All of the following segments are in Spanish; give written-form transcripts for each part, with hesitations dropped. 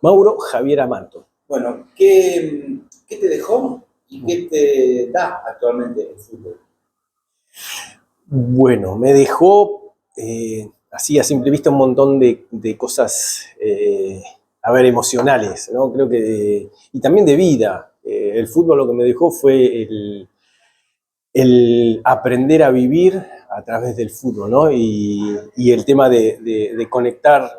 Mauro Javier Amato. Bueno, ¿qué te dejó y qué te da actualmente el fútbol? Bueno, me dejó así a simple vista un montón de cosas, emocionales, ¿no? Creo que, y también de vida. El fútbol lo que me dejó fue el aprender a vivir a través del fútbol, ¿no? Y el tema de conectar,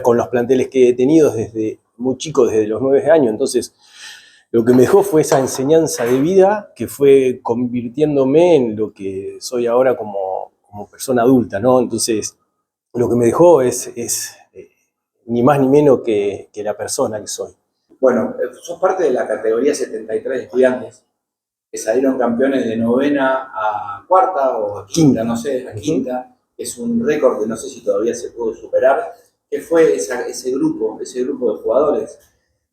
con los planteles que he tenido desde muy chico, desde los 9 años. Entonces, lo que me dejó fue esa enseñanza de vida que fue convirtiéndome en lo que soy ahora como persona adulta, ¿no? Entonces, lo que me dejó es ni más ni menos que la persona que soy. Bueno, sos parte de la categoría 73 de estudiantes que salieron campeones de novena a cuarta o a quinta, no sé, a quinta. Es un récord que no sé si todavía se pudo superar, que fue ese grupo de jugadores,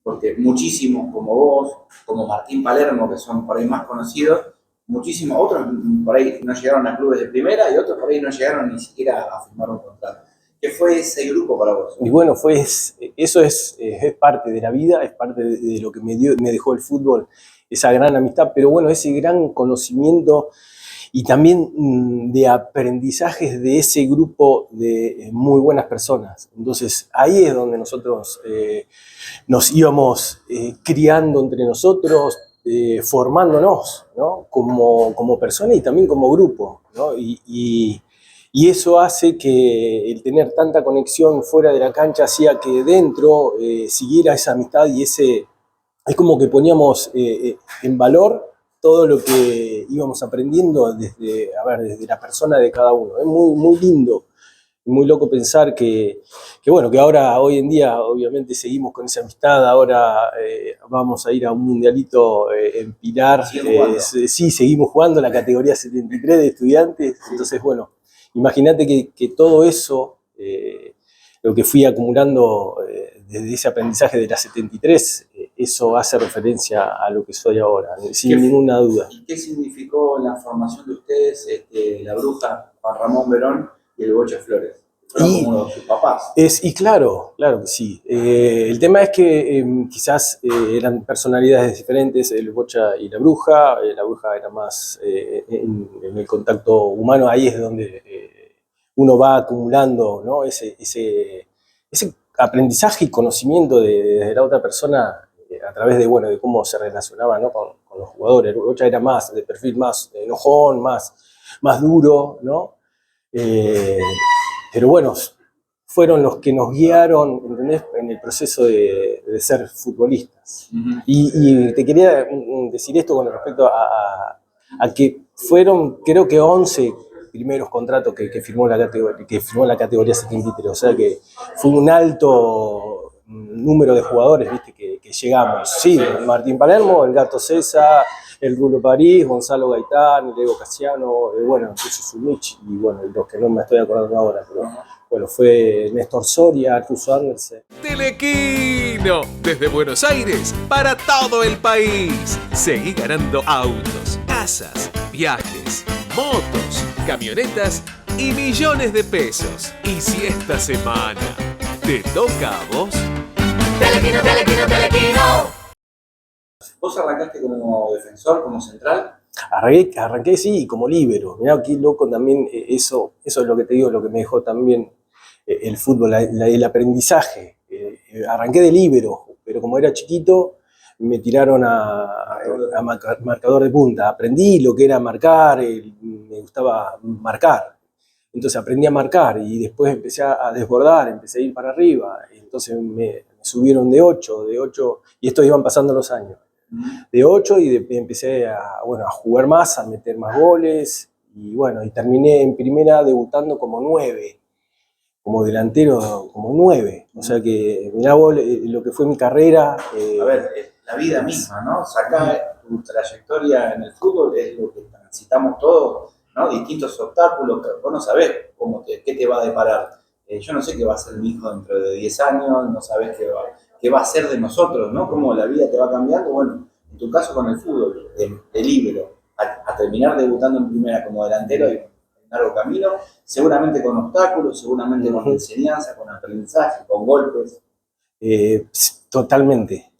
porque muchísimos como vos, como Martín Palermo, que son por ahí más conocidos, muchísimos otros por ahí no llegaron a clubes de primera y otros por ahí no llegaron ni siquiera a firmar un contrato. ¿Qué fue ese grupo para vos? Y bueno, eso es parte de la vida, es parte de lo que me dejó el fútbol, esa gran amistad, pero bueno, ese gran conocimiento y también de aprendizajes de ese grupo de muy buenas personas. Entonces ahí es donde nosotros nos íbamos criando entre nosotros, formándonos, ¿no? como persona y también como grupo, ¿no? Y eso hace que el tener tanta conexión fuera de la cancha hacía que dentro siguiera esa amistad y es como que poníamos en valor todo lo que íbamos aprendiendo desde la persona de cada uno. Es muy, muy lindo, muy loco pensar que ahora, hoy en día, obviamente seguimos con esa amistad. Ahora vamos a ir a un mundialito en Pilar. Sí, seguimos jugando la categoría 73 de estudiantes. Entonces, bueno, imagínate que todo eso, lo que fui acumulando desde ese aprendizaje de la 73, eso hace referencia a lo que soy ahora, sin ninguna duda. ¿Y qué significó la formación de ustedes, la Bruja, Juan Ramón Verón y el Bocha Flores? Fueron como sus papás. Y claro que sí. El tema es que quizás eran personalidades diferentes, el Bocha y la Bruja. La Bruja era más en el contacto humano. Ahí es donde uno va acumulando, ¿no? ese aprendizaje y conocimiento de la otra persona a través de cómo se relacionaba, ¿no? con los jugadores. El Bocha era más de perfil más enojón, más duro, ¿no? Pero bueno, fueron los que nos guiaron, ¿entendés?, en el proceso de ser futbolistas. Y te quería decir esto con respecto a que fueron, creo que 11 primeros contratos que firmó la categoría 73. O sea que fue un alto número de jugadores, ¿viste?, que llegamos. Sí, Martín Palermo, el Gato César, el Rulo París, Gonzalo Gaitán, el Ego Casiano, incluso Sumich, y bueno, los que no me estoy acordando ahora, pero bueno, fue Néstor Soria, Artuso Andersen. Telequino, desde Buenos Aires para todo el país. Seguí ganando autos, casas, viajes, motos, camionetas y millones de pesos. Y si esta semana te toca a vos, Telequino, Telequino, Telequino. ¿Vos arrancaste como defensor, como central? Arranqué sí, como líbero. Mirá qué loco también, eso es lo que te digo, lo que me dejó también el fútbol, el aprendizaje. Arranqué de líbero, pero como era chiquito, me tiraron a marcador de punta. Aprendí lo que era marcar, me gustaba marcar. Entonces aprendí a marcar y después empecé a desbordar, empecé a ir para arriba. Entonces me subieron de 8, y estos iban pasando los años. De 8 y empecé a jugar más, a meter más goles y terminé en primera debutando como 9, como delantero como 9. O sea que mirá vos lo que fue mi carrera. A ver, la vida misma, ¿no? Sacar tu trayectoria en el fútbol es lo que transitamos todos, ¿no? Distintos obstáculos, que vos no sabés qué te va a deparar. Yo no sé qué va a ser mi hijo dentro de 10 años, no sabés qué va a ser de nosotros, ¿no? Cómo la vida te va cambiando. Bueno, en tu caso con el fútbol, de líbero, a terminar debutando en primera como delantero y un largo camino, seguramente con obstáculos, seguramente con enseñanza, con aprendizaje, con golpes. Totalmente,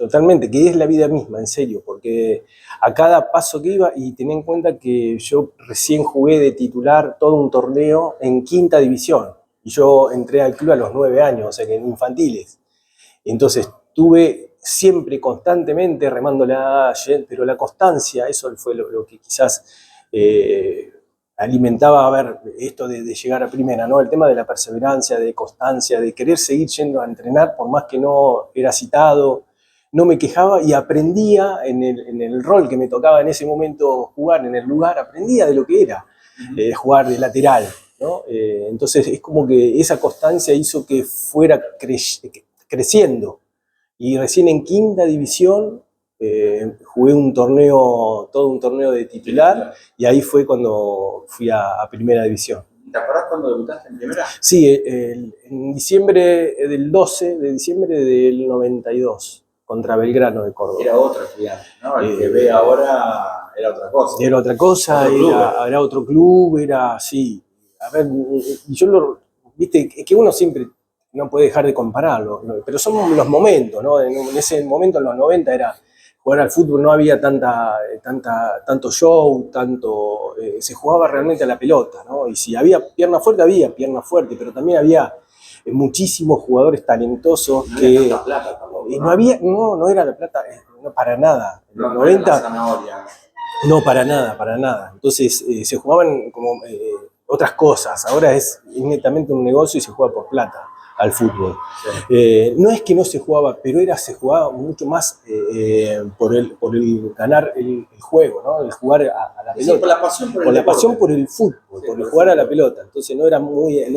que es la vida misma, en serio, porque a cada paso que iba, y tenía en cuenta que yo recién jugué de titular todo un torneo en quinta división, y yo entré al club a los 9 años, o sea que en infantiles. Entonces estuve siempre, constantemente remándola, pero la constancia, eso fue lo que quizás alimentaba, a ver, esto de llegar a primera, ¿no? El tema de la perseverancia, de constancia, de querer seguir yendo a entrenar, por más que no era citado, no me quejaba y aprendía en el rol que me tocaba en ese momento jugar, en el lugar, aprendía de lo que era jugar de lateral, ¿no? Entonces es como que esa constancia hizo que fuera creciendo. Y recién en quinta división jugué todo un torneo de titular, y ahí fue cuando fui a primera división. ¿Te acordás cuando debutaste en primera? Sí, en diciembre del 12 de diciembre del 92, contra Belgrano de Córdoba. Era otro estudiante, ¿no? El que ve ahora era otra cosa. Era otra cosa, era otro club, era así. A ver, yo viste, es que uno siempre no puede dejar de compararlo, pero son los momentos, ¿no? En ese momento, en los 90, era jugar al fútbol, no había tanto show, se jugaba realmente a la pelota, ¿no? Y si había pierna fuerte, pero también había muchísimos jugadores talentosos no que... Había plata tampoco, ¿no? No era la plata, no, para nada. En los 90... No, para nada. Entonces se jugaban como otras cosas. Ahora es netamente un negocio y se juega por plata al fútbol. Sí. No es que no se jugaba, pero se jugaba mucho más por el ganar el juego, ¿no? El jugar a la pelota. Sí, por la pasión por la pasión por el fútbol, sí, por el jugar a la pelota. Entonces no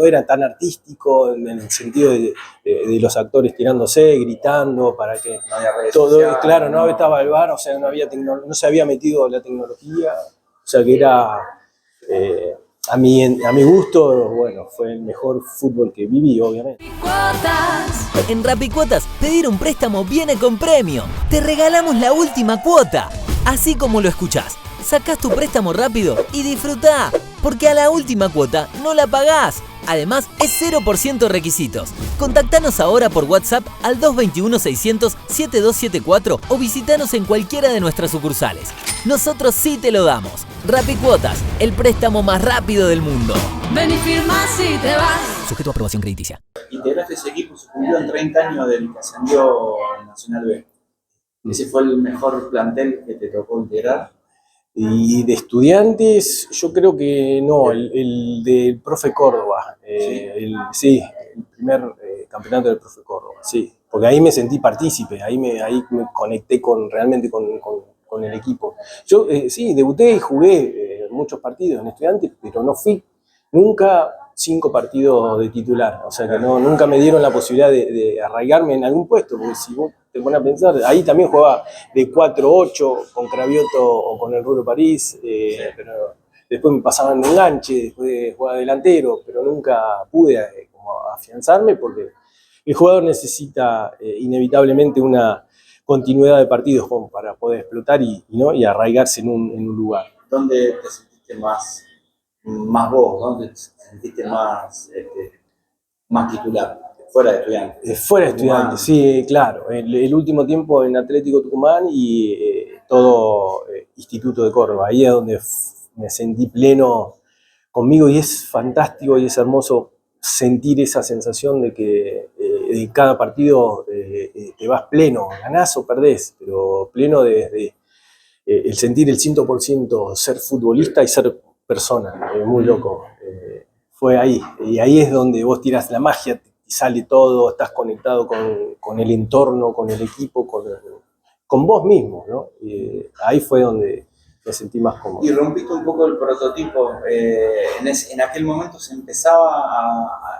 era tan artístico en el sentido de los actores tirándose, gritando, para que no había redes todo, sociales, claro, no estaba el VAR, o sea, no se había metido la tecnología, o sea que era... A mi gusto, bueno, fue el mejor fútbol que viví, obviamente. En Rapicuotas, pedir un préstamo viene con premio. Te regalamos la última cuota. Así como lo escuchás, sacás tu préstamo rápido y disfrutá, porque a la última cuota no la pagás. Además, es 0% requisitos. Contactanos ahora por WhatsApp al 221-600-7274 o visitanos en cualquiera de nuestras sucursales. Nosotros sí te lo damos. Rapicuotas, el préstamo más rápido del mundo. Ven y firma si te vas. Sujeto a aprobación crediticia. Integraste ese equipo, se cumplieron 30 años del que ascendió Nacional B. ¿Ese fue el mejor plantel que te tocó integrar? Y de estudiantes, yo creo que no, el del profe Córdoba, ¿Sí? El primer campeonato del profe Córdoba, sí, porque ahí me sentí partícipe, ahí me conecté realmente con el equipo. Yo sí, debuté y jugué muchos partidos en estudiantes, pero no fui nunca 5 partidos de titular, o sea que nunca me dieron la posibilidad de arraigarme en algún puesto, porque si vos te pones a pensar, ahí también jugaba de 4-8 con Cravioto o con el Rulo París, pero después me pasaban de enganche, después jugaba delantero, pero nunca pude como afianzarme porque el jugador necesita inevitablemente una continuidad de partidos como para poder explotar y arraigarse en un lugar. ¿Dónde te sentiste más vos? ¿Dónde te sentiste más titular? Fuera de estudiantes. Fuera de estudiantes, sí, claro. El último tiempo en Atlético Tucumán y todo Instituto de Córdoba. Ahí es donde me sentí pleno conmigo y es fantástico y es hermoso sentir esa sensación de que en cada partido te vas pleno, ganás o perdés, pero pleno de el sentir el 100% ser futbolista y ser persona. Muy loco. Fue ahí. Y ahí es donde vos tirás la magia, y sale todo, estás conectado con el entorno, con el equipo, con vos mismo, ¿no? Ahí fue donde me sentí más cómodo. Y rompiste un poco el prototipo. En aquel momento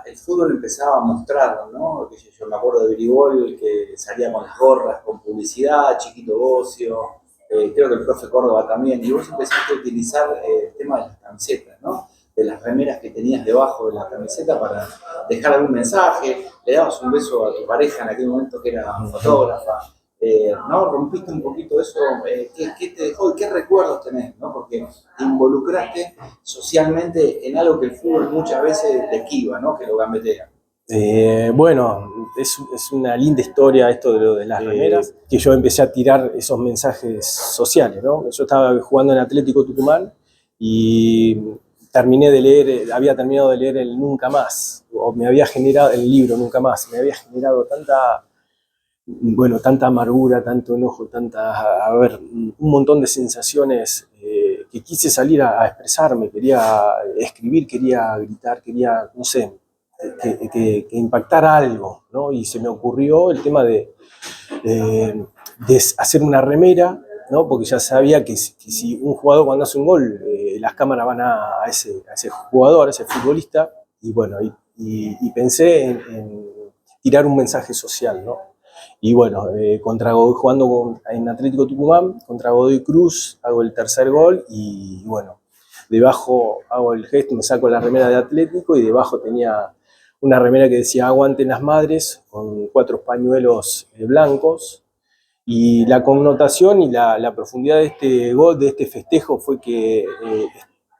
el fútbol empezaba a mostrarlo, ¿no? Yo me acuerdo de Viribol, que salía con las gorras, con publicidad, Chiquito Bocio, creo que el profe Córdoba también, y vos empezaste a utilizar el tema de las camisetas, ¿no? De las remeras que tenías debajo de la camiseta para dejar algún mensaje, le dabas un beso a tu pareja en aquel momento que era fotógrafa, ¿no? Rompiste un poquito eso, ¿qué te dejó y qué recuerdos tenés, ¿no? Porque te involucraste socialmente en algo que el fútbol muchas veces te esquiva, ¿no? Que lo gambetea. Bueno, es una linda historia esto de lo de las remeras, que yo empecé a tirar esos mensajes sociales, ¿no? Yo estaba jugando en Atlético Tucumán y había terminado de leer el Nunca Más, o me había generado el libro Nunca Más, me había generado tanta amargura, tanto enojo, un montón de sensaciones que quise salir a expresarme, quería escribir, quería gritar, quería, no sé, que impactara algo, ¿no? Y se me ocurrió el tema de hacer una remera, ¿no? Porque ya sabía que si un jugador cuando hace un gol, las cámaras van a ese jugador, a ese futbolista, y bueno, y pensé en tirar un mensaje social, ¿no? Y bueno, jugando en Atlético Tucumán, contra Godoy Cruz, hago el tercer gol y bueno, debajo hago el gesto, me saco la remera de Atlético y debajo tenía una remera que decía "Aguanten las madres", con 4 pañuelos blancos. Y la connotación y la profundidad de este gol, de este festejo, fue que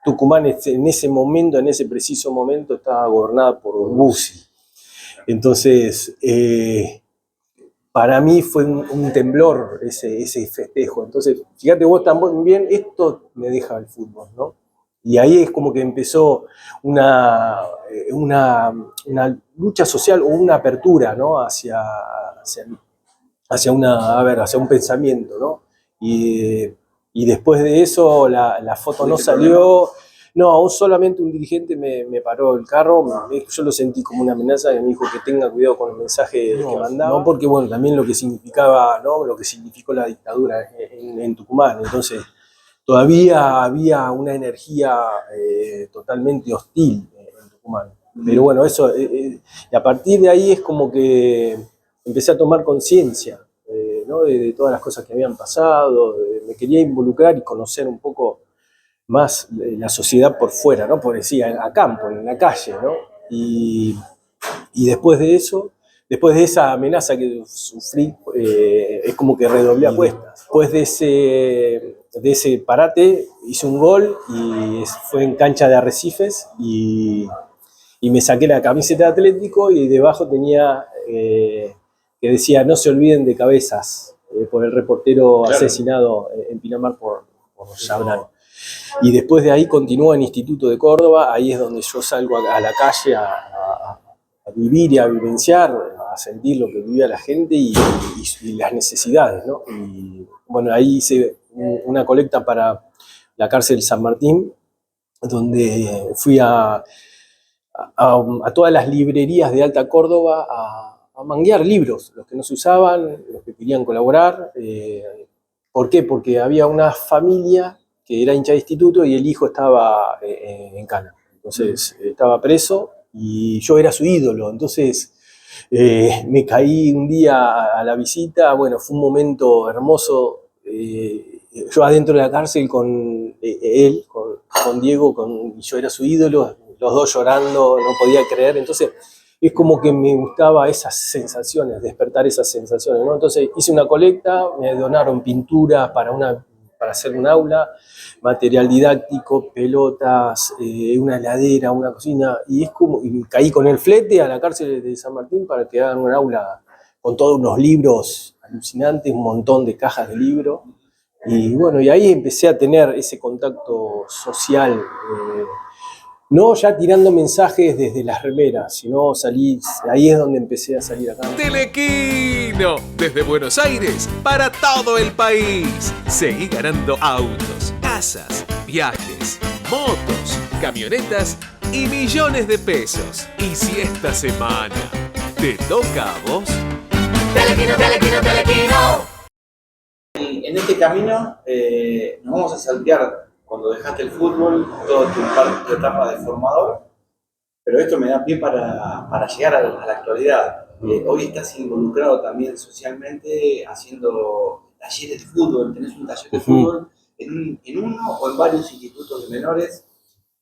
Tucumán en ese momento, en ese preciso momento, estaba gobernada por Bussi. Entonces, para mí fue un temblor ese festejo. Entonces, fíjate vos también, esto me deja el fútbol, ¿no? Y ahí es como que empezó una lucha social o una apertura, ¿no? hacia un pensamiento, ¿no? Y después de eso la foto no salió. No, solamente un dirigente me paró el carro, yo lo sentí como una amenaza, y me dijo que tenga cuidado con el mensaje que mandaba. No, porque bueno, también lo que significaba, ¿no? Lo que significó la dictadura en Tucumán. Entonces, todavía había una energía totalmente hostil en Tucumán. Pero bueno, eso, y a partir de ahí es como que empecé a tomar conciencia, ¿no? de todas las cosas que habían pasado, me quería involucrar y conocer un poco más la sociedad por fuera, ¿no? Por decir, a campo, en la calle, ¿no? Y después de eso, después de esa amenaza que sufrí, es como que redoblé apuestas. Después de ese parate, hice un gol y fue en cancha de Arrecifes y me saqué la camiseta de Atlético y debajo tenía que decía "No se olviden de Cabezas", por el reportero asesinado en Pinamar por Chabral. Y después de ahí continúa en Instituto de Córdoba, ahí es donde yo salgo a la calle a vivir y a vivenciar, a sentir lo que vivía la gente y las necesidades, ¿no? Y bueno, ahí hice una colecta para la cárcel San Martín, donde fui a todas las librerías de Alta Córdoba a manguear libros, los que no se usaban, los que querían colaborar. ¿Por qué? Porque había una familia que era hincha de instituto y el hijo estaba en cana. Entonces estaba preso y yo era su ídolo. Entonces me caí un día a la visita. Bueno, fue un momento hermoso. Yo adentro de la cárcel con él, con Diego, y yo era su ídolo, los dos llorando, no podía creer. Entonces es como que me gustaba esas sensaciones, despertar esas sensaciones, ¿no? Entonces hice una colecta, me donaron pinturas para hacer un aula, material didáctico, pelotas, una heladera, una cocina, y caí con el flete a la cárcel de San Martín para que hagan un aula con todos unos libros alucinantes, un montón de cajas de libros, y bueno, y ahí empecé a tener ese contacto social, no ya tirando mensajes desde las remeras, sino ahí es donde empecé a salir acá. Telequino, desde Buenos Aires para todo el país. Seguí ganando autos, casas, viajes, motos, camionetas y millones de pesos. Y si esta semana te toca a vos, Telequino, Telequino, Telequino. En este camino nos vamos a saltear cuando dejaste el fútbol, toda tu etapa de formador, pero esto me da pie para llegar a la actualidad. Hoy estás involucrado también socialmente haciendo talleres de fútbol, tenés un taller de fútbol en uno o en varios institutos de menores.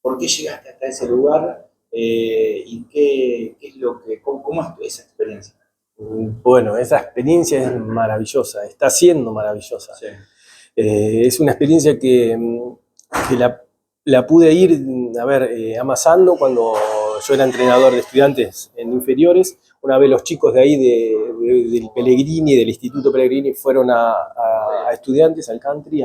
¿Por qué llegaste hasta ese lugar y qué es cómo es esa experiencia? Bueno, esa experiencia es maravillosa, está siendo maravillosa. Sí. Es una experiencia que la pude ir amasando cuando yo era entrenador de estudiantes en inferiores, una vez los chicos de ahí del Pellegrini, del Instituto Pellegrini, fueron a estudiantes, al country,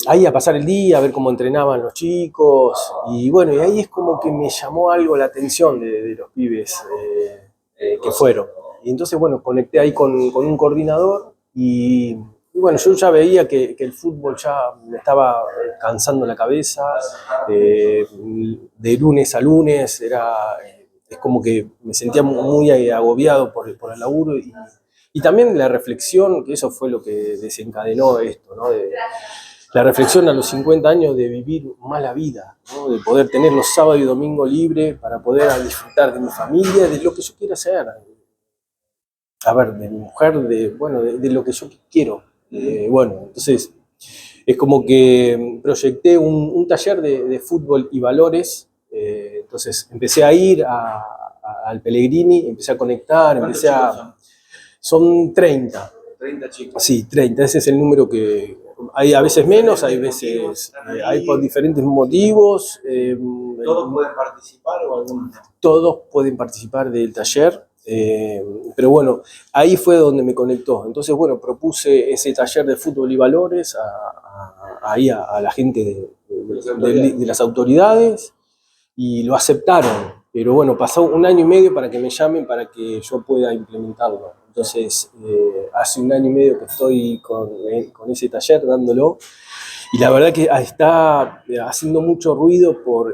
ahí a pasar el día, a ver cómo entrenaban los chicos, y bueno, y ahí es como que me llamó algo la atención de los pibes que fueron. Y entonces, bueno, conecté ahí con un coordinador y bueno, yo ya veía que el fútbol ya me estaba cansando la cabeza, de lunes a lunes, es como que me sentía muy agobiado por el laburo y también la reflexión, que eso fue lo que desencadenó esto, ¿no? La reflexión a los 50 años de vivir más la vida, ¿no? De poder tener los sábados y domingos libres para poder disfrutar de mi familia, de lo que yo quiera hacer. A ver, de mi mujer, de lo que yo quiero. Bueno, entonces es como que proyecté un taller de fútbol y valores. Entonces empecé a ir al Pellegrini, empecé a conectar, Son 30. 30 chicos. Sí, 30. Ese es el número que hay a veces menos, hay veces hay por diferentes motivos. ¿Todos pueden participar o algunos no? Todos pueden participar del taller, pero bueno, ahí fue donde me conectó. Entonces, bueno, propuse ese taller de fútbol y valores ahí a la gente de las autoridades y lo aceptaron. Pero bueno, pasó 1 año y medio para que me llamen para que yo pueda implementarlo. Entonces, hace 1 año y medio que estoy con ese taller dándolo. Y la verdad que está haciendo mucho ruido por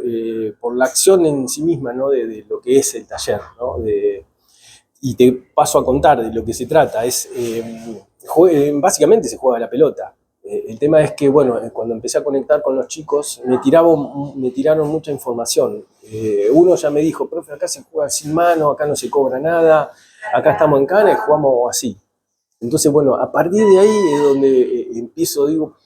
la acción en sí misma, ¿no? De lo que es el taller, ¿no? Y te paso a contar de lo que se trata. Básicamente se juega a la pelota. El tema es que, bueno, cuando empecé a conectar con los chicos, me tiraron mucha información. Uno ya me dijo, profe, acá se juega sin mano, acá no se cobra nada, acá estamos en cana y jugamos así. Entonces, bueno, a partir de ahí es donde empiezo, digo,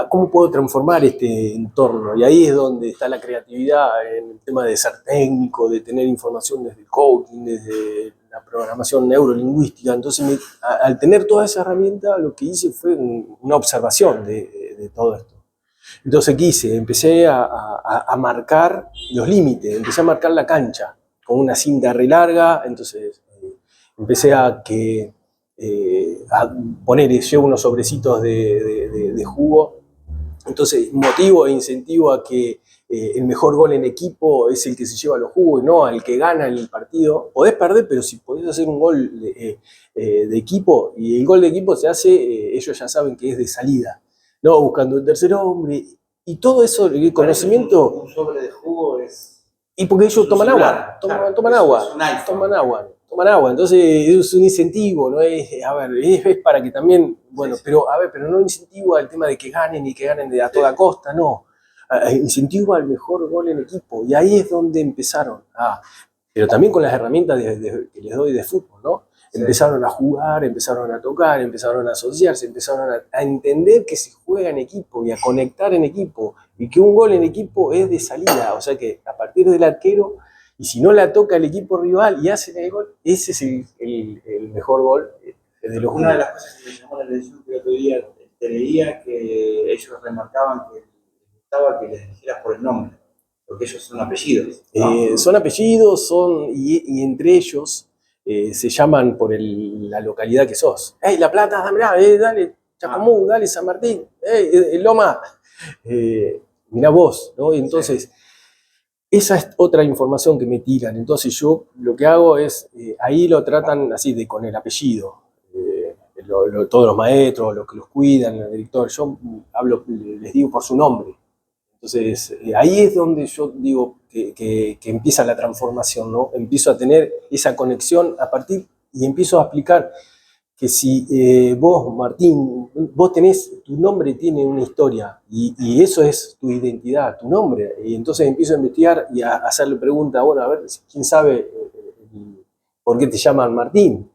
¿cómo puedo transformar este entorno? Y ahí es donde está la creatividad en el tema de ser técnico, de tener información desde el coaching, desde la programación neurolingüística. Entonces, al tener toda esa herramienta, lo que hice fue una observación de todo esto. Entonces, empecé a marcar los límites, empecé a marcar la cancha con una cinta re larga. Entonces, empecé a poner, llevo unos sobrecitos de jugo. Entonces, motivo e incentivo a que el mejor gol en equipo es el que se lleva los jugos, no al que gana el partido. Podés perder, pero si podés hacer un gol de equipo, y el gol de equipo se hace, ellos ya saben que es de salida, no buscando el tercer hombre. Y todo eso, el conocimiento. Un sobre de jugo es. Y porque ellos toman agua, toman agua, entonces es un incentivo, no es, a ver, es para que también, bueno, pero no incentivo al tema de que ganen y que ganen a toda costa, no, incentivo al mejor gol en equipo, y ahí es donde empezaron, pero también con las herramientas que les doy de fútbol, ¿no? Sí. Empezaron a jugar, empezaron a tocar, empezaron a asociarse, empezaron a entender que se juega en equipo y a conectar en equipo, y que un gol en equipo es de salida, o sea que a partir del arquero, y si no la toca el equipo rival y hacen el gol, ese es el mejor gol de los Una de las cosas que me llamó la atención que el otro día te leía, que ellos remarcaban que les gustaba que les dijeras por el nombre, porque ellos son apellidos, ¿no? Son apellidos, y entre ellos se llaman por la localidad que sos. ¡Ey, La Plata, dale, Chacomú, dale, San Martín, Loma! Mirá vos, ¿no? Y entonces, esa es otra información que me tiran. Entonces yo lo que hago es, ahí lo tratan así, con el apellido. Todos los maestros, los que los cuidan, el director, yo les digo por su nombre. Entonces, ahí es donde yo digo que empieza la transformación, ¿no? Empiezo a tener esa conexión y empiezo a explicar que si vos, Martín, tu nombre tiene una historia y eso es tu identidad, tu nombre. Y entonces empiezo a investigar y a hacerle preguntas, bueno, a ver, ¿quién sabe por qué te llaman Martín?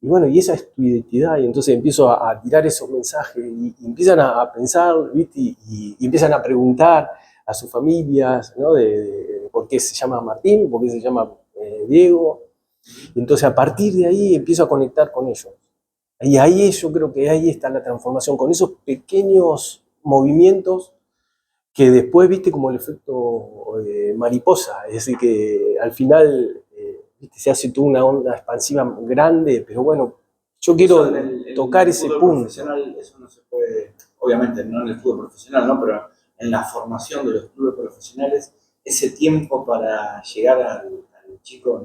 Y bueno, y esa es tu identidad, y entonces empiezo a tirar esos mensajes y empiezan a pensar, ¿viste? Y empiezan a preguntar a sus familias, ¿no? De por qué se llama Martín, por qué se llama Diego. Y entonces a partir de ahí empiezo a conectar con ellos. Y ahí yo creo que ahí está la transformación, con esos pequeños movimientos que después viste como el efecto mariposa, es decir, que al final viste, se hace toda una onda expansiva grande, pero bueno, yo quiero tocar ese punto. Profesional, eso no se puede, obviamente no en el fútbol profesional, ¿no? Pero en la formación de los clubes profesionales, ese tiempo para llegar al chico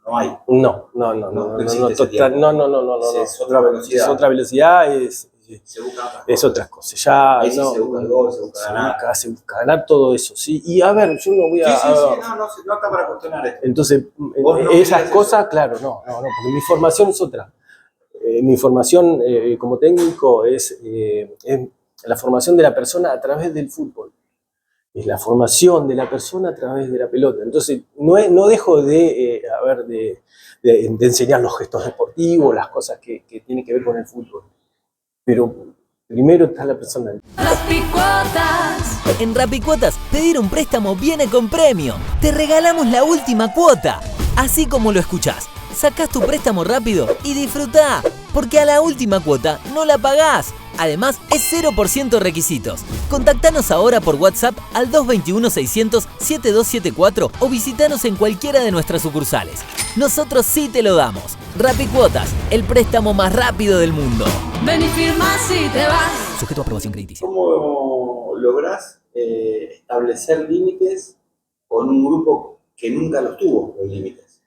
no hay. No existe ese tiempo. Es otra velocidad. Es otra velocidad, Se busca otras es cosas. otras cosas. Ya Ahí sí se busca el gol, se busca ganar. se busca ganar todo eso, ¿sí? Y a ver, yo no voy a... Sí, no está para cuestionar esto. Entonces, Vos no esas querías cosas, eso. claro, no, porque mi formación es otra. Mi formación como técnico es la formación de la persona a través del fútbol. Es la formación de la persona a través de la pelota. Entonces, no dejo de enseñar los gestos deportivos, las cosas que tienen que ver con el fútbol. Pero primero está la persona. En Rapicuotas, pedir un préstamo viene con premio. Te regalamos la última cuota. Así como lo escuchás, sacás tu préstamo rápido y disfrutá, porque a la última cuota no la pagás. Además, es 0% requisitos. Contactanos ahora por WhatsApp al 221-600-7274 o visitanos en cualquiera de nuestras sucursales. Nosotros sí te lo damos. Rapicuotas, el préstamo más rápido del mundo. Ven y firma si te vas. Sujeto a aprobación crediticia. ¿Cómo lográs establecer límites con un grupo que nunca los tuvo, los límites?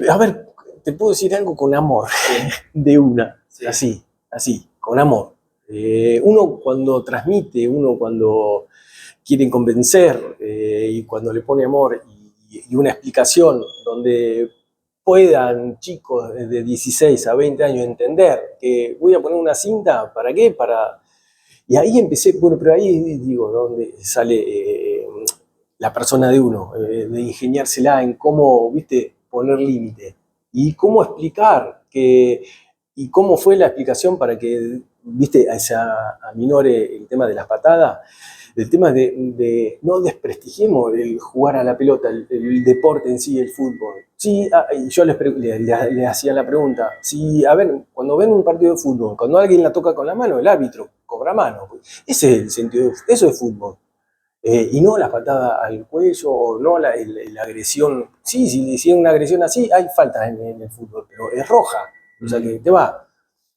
A ver, te puedo decir algo con amor, de una, Sí. así, con amor. Uno cuando transmite, uno cuando quiere convencer y cuando le pone amor y una explicación donde puedan chicos de 16 a 20 años entender que voy a poner una cinta, ¿para qué? Y ahí empecé, bueno, pero ahí digo, ¿dónde sale la persona de uno? De ingeniársela en cómo, viste, poner límite y cómo explicar y cómo fue la explicación para que, viste, aminore el tema de las patadas, el tema de no desprestigiemos el jugar a la pelota, el deporte en sí, el fútbol. Sí, y yo le hacía la pregunta, sí, a ver, cuando ven un partido de fútbol, cuando alguien la toca con la mano, el árbitro cobra mano. Ese es el sentido, eso es fútbol. Y no la patada al cuello, o no la agresión. Sí, si es una agresión así, hay falta en el fútbol, pero es roja, o sea que te va.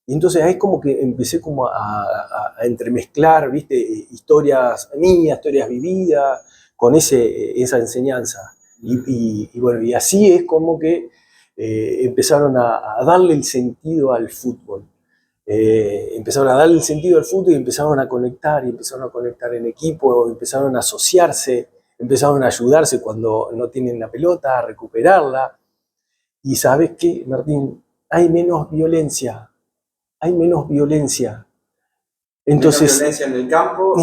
Y entonces ahí es como que empecé como a entremezclar, viste, historias mías, historias vividas, con esa enseñanza. Y bueno, y así es como que empezaron a darle el sentido al fútbol. Empezaron a darle el sentido al fútbol y empezaron a conectar en equipo, empezaron a asociarse, empezaron a ayudarse cuando no tienen la pelota, a recuperarla. Y ¿sabes qué, Martín? Hay menos violencia. Entonces, menos violencia en el campo.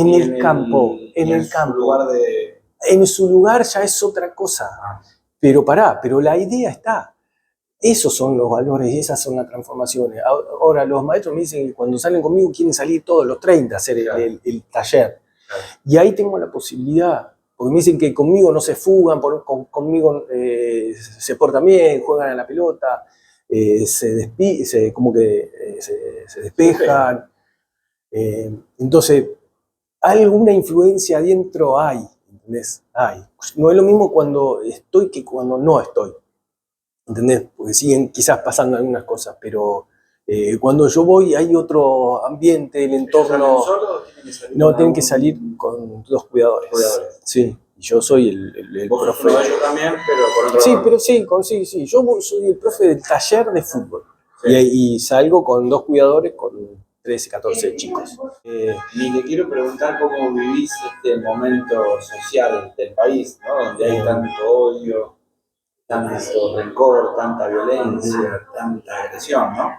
En el campo. Su lugar de... En su lugar ya es otra cosa. Pero la idea está. Esos son los valores y esas son las transformaciones. Ahora, los maestros me dicen que cuando salen conmigo quieren salir todos los 30 a hacer el taller. Claro. Y ahí tengo la posibilidad, porque me dicen que conmigo no se fugan, conmigo se portan bien, juegan a la pelota, se despejan. Entonces, alguna influencia adentro hay, ¿entendés? Hay. No es lo mismo cuando estoy que cuando no estoy. ¿Entendés? Porque siguen quizás pasando algunas cosas, pero cuando yo voy hay otro ambiente, el entorno. No, tienen que salir con dos cuidadores. Sí, y yo soy el Vos profe. sos yo también, pero por otro Sí, lado. pero sí. Yo soy el profe del taller de fútbol. Sí. Y salgo con dos cuidadores con 13, 14 chicos. Ni te quiero preguntar cómo vivís este momento social del país, ¿no? Donde hay tanto odio, tanto rencor, tanta violencia, tanta agresión, ¿no?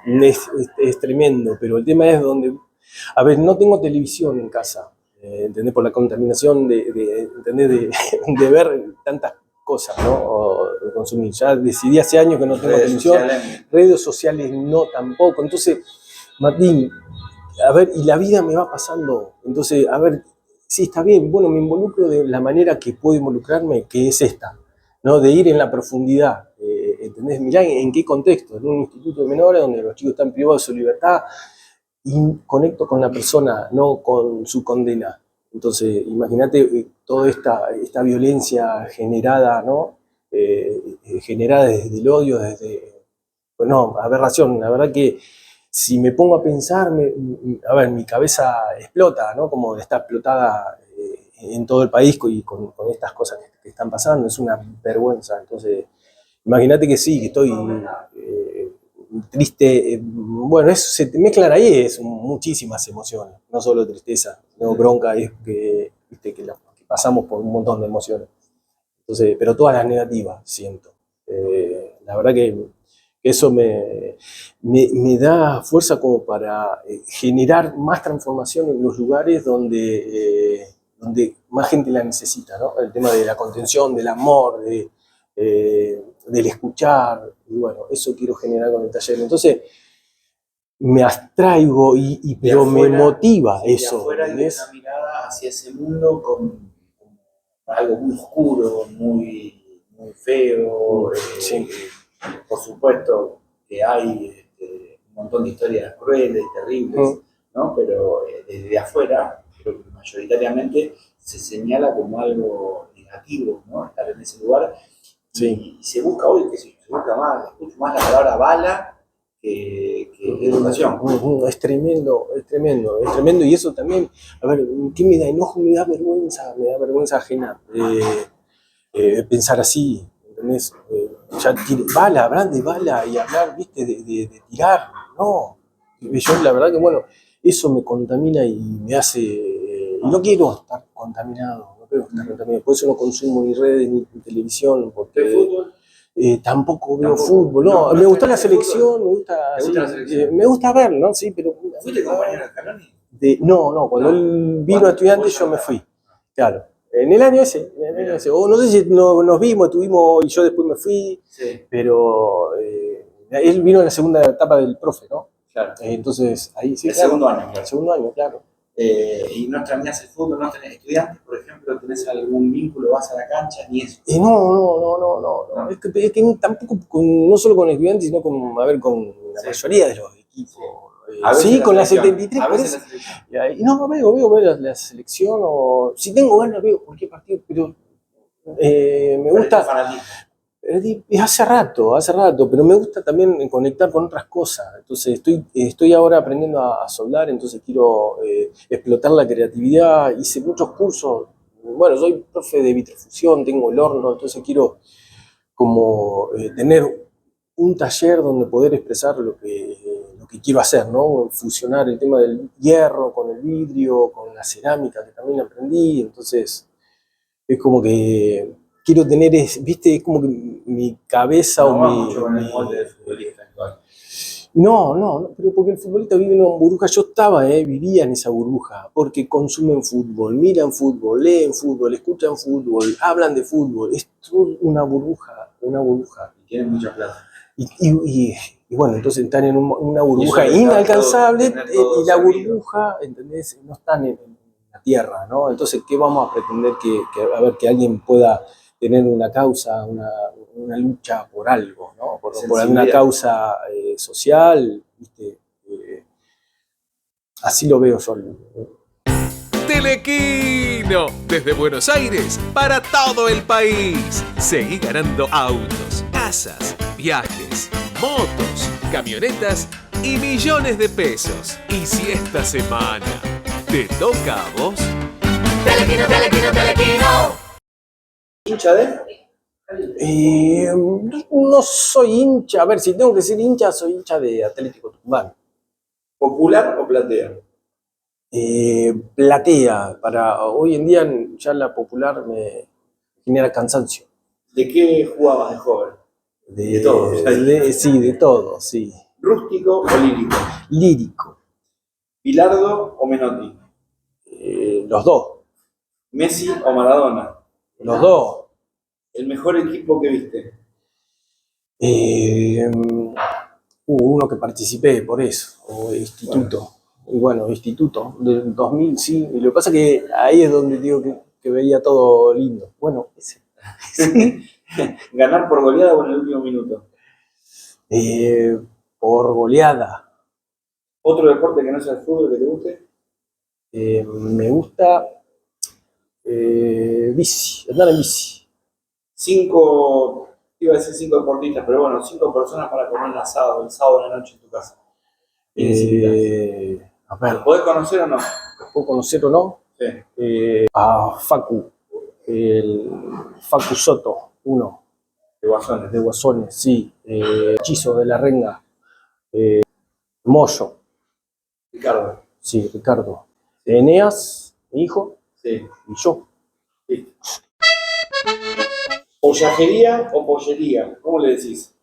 Es tremendo, pero el tema es donde... A ver, no tengo televisión en casa, ¿entendés? Por la contaminación ¿entendés? De ver tantas cosas, ¿no? O de consumir. Ya decidí hace años que no tengo televisión. Redes sociales no tampoco. Entonces, Martín, a ver, y la vida me va pasando. Entonces, a ver, sí, está bien, bueno, me involucro de la manera que puedo involucrarme, que es esta, ¿no? De ir en la profundidad, ¿entendés? Mirá en qué contexto, en un instituto de menores donde los chicos están privados de su libertad, y conecto con la persona, no con su condena. Entonces, imagínate toda esta violencia generada, ¿no? Generada desde el odio, pues no, aberración. La verdad que si me pongo a pensar, a ver, mi cabeza explota, ¿no? Como está explotada en todo el país y con estas cosas que están pasando, es una vergüenza. Entonces, imagínate que sí, que estoy triste. Bueno, eso se te mezclan ahí, es muchísimas emociones, no solo tristeza, no bronca, es que, viste, que pasamos por un montón de emociones. Entonces, pero todas las negativas siento. La verdad que eso me da fuerza como para generar más transformación en los lugares donde más gente la necesita, ¿no? El tema de la contención, del amor, del escuchar, y bueno, eso quiero generar con el taller. Entonces, me abstraigo, pero afuera, me motiva de eso. afuera hay una mirada hacia ese mundo con algo muy oscuro, muy feo. Sí. Por supuesto que hay un montón de historias crueles, terribles, ¿no? Pero desde afuera, creo que mayoritariamente se señala como algo negativo, ¿no? Estar en ese lugar. Sí. Y se busca hoy, que se busca más, escucho más la palabra bala que educación. Es tremendo, es tremendo, es tremendo. Y eso también, a ver, ¿qué me da enojo? Me da vergüenza ajena pensar así, ¿entendés? Ya bala, hablar de bala y hablar, viste, de tirar, no. Yo la verdad que, bueno, eso me contamina y me hace, y no quiero estar contaminado, por eso no consumo ni redes ni televisión, porque... ¿El fútbol? Tampoco veo fútbol, no, me gusta la selección, me gusta, ¿Te gusta la selección? me gusta verlo, ¿no? Sí, pero... ¿Fuiste compañero de Scaloni? No, cuando él vino a Estudiantes yo me fui, claro. En el año ese, o no sé si nos vimos, y yo después me fui, sí. Pero él vino en la segunda etapa del profe, ¿no? Claro. Entonces, ahí sí. El segundo año, claro. El segundo año, claro. ¿Y no extrañas el fútbol? ¿No tenés estudiantes, por ejemplo? ¿Tenés algún vínculo? ¿Vas a la cancha? Ni eso. No. Es que tampoco, no solo con estudiantes, sino con la mayoría de los equipos. Sí, con la 73. A veces la selección. No, veo la selección, o si tengo ganas veo cualquier partido, pero me gusta. Hace rato, pero me gusta también conectar con otras cosas. Entonces estoy ahora aprendiendo a soldar, entonces quiero explotar la creatividad. Hice muchos cursos. Bueno, soy profe de vitrofusión, tengo el horno, entonces quiero como tener un taller donde poder expresar lo que quiero hacer, ¿no? Fusionar el tema del hierro con el vidrio, con la cerámica que también aprendí. Entonces es como que quiero tener, viste, es como que mi cabeza no o va mi... mucho con el molde del futbolista actual. No, pero porque el futbolista vive en una burbuja. Yo vivía en esa burbuja, porque consumen fútbol, miran fútbol, leen fútbol, escuchan fútbol, hablan de fútbol. Es toda una burbuja. Y tienen mucha plata. Y bueno, entonces están en una burbuja inalcanzable y la burbuja, ¿entendés? No están en la tierra, ¿no? Entonces, ¿qué vamos a pretender que alguien pueda tener una causa, una lucha por algo, ¿no? Por alguna causa social, ¿viste? Así lo veo yo. Telequino, desde Buenos Aires para todo el país. Seguí ganando autos, casas, viajes, motos, camionetas y millones de pesos. Y si esta semana te toca a vos... Telequino. ¿Hincha de? No soy hincha, a ver, si tengo que ser hincha, soy hincha de Atlético Tucumán. ¿Popular o platea? Platea, hoy en día ya la popular me genera cansancio. ¿De qué jugabas de joven? De todo. Sí, de todo, sí. ¿Rústico o lírico? Lírico. ¿Bilardo o Menotti? Los dos. ¿Messi o Maradona? Los dos. ¿El mejor equipo que viste? Uno que participé por eso, o instituto. Bueno, instituto, del 2000, sí. Y lo que pasa es que ahí es donde digo que veía todo lindo. Bueno, ese. ¿Ganar por goleada o en el último minuto? Por goleada. ¿Otro deporte que no sea el fútbol que te guste? Me gusta Bici, andar en bici. 5, iba a decir 5 deportistas, pero bueno, 5 personas para comer un asado, el sábado de la noche en tu casa. A ver, ¿Los podés conocer o no? ¿los puedo conocer o no? Sí, A Facu, el Facu Soto, uno, de Guasones. de Guasones, sí. Chizo de la Renga, Moyo, Ricardo. sí, Ricardo. Eneas, mi hijo, Sí. y yo. Listo. ¿Pollajería o pollería? ¿Cómo le decís?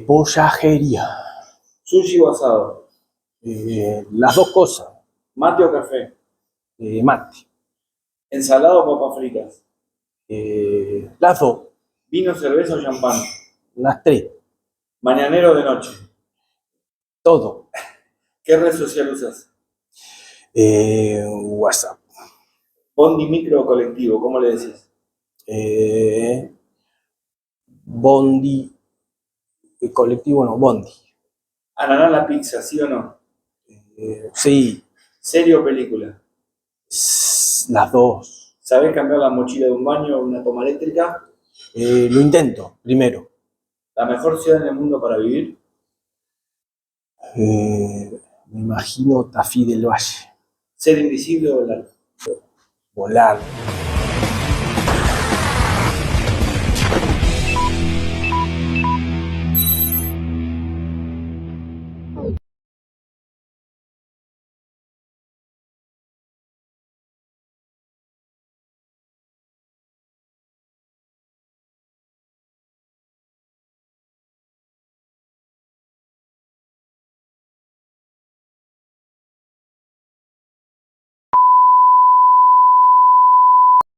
Pollajería. ¿Sushi o asado? Las dos cosas. ¿Mate o café? Mate. ¿Ensalada o papas fritas? Las dos. ¿Vino, cerveza o champán? Las tres. ¿Mañanero o de noche? Todo. ¿Qué red social usas? WhatsApp. ¿Bondi, micro o colectivo? ¿Cómo le decís? Bondi. El colectivo no, Bondi. ¿Ananá la pizza, sí o no? Sí. ¿Serie o película? Las dos. ¿Sabés cambiar la mochila de un baño o una toma eléctrica? Lo intento, primero. ¿La mejor ciudad en el mundo para vivir? Me imagino Tafí del Valle. ¿Ser invisible o volar? Volar.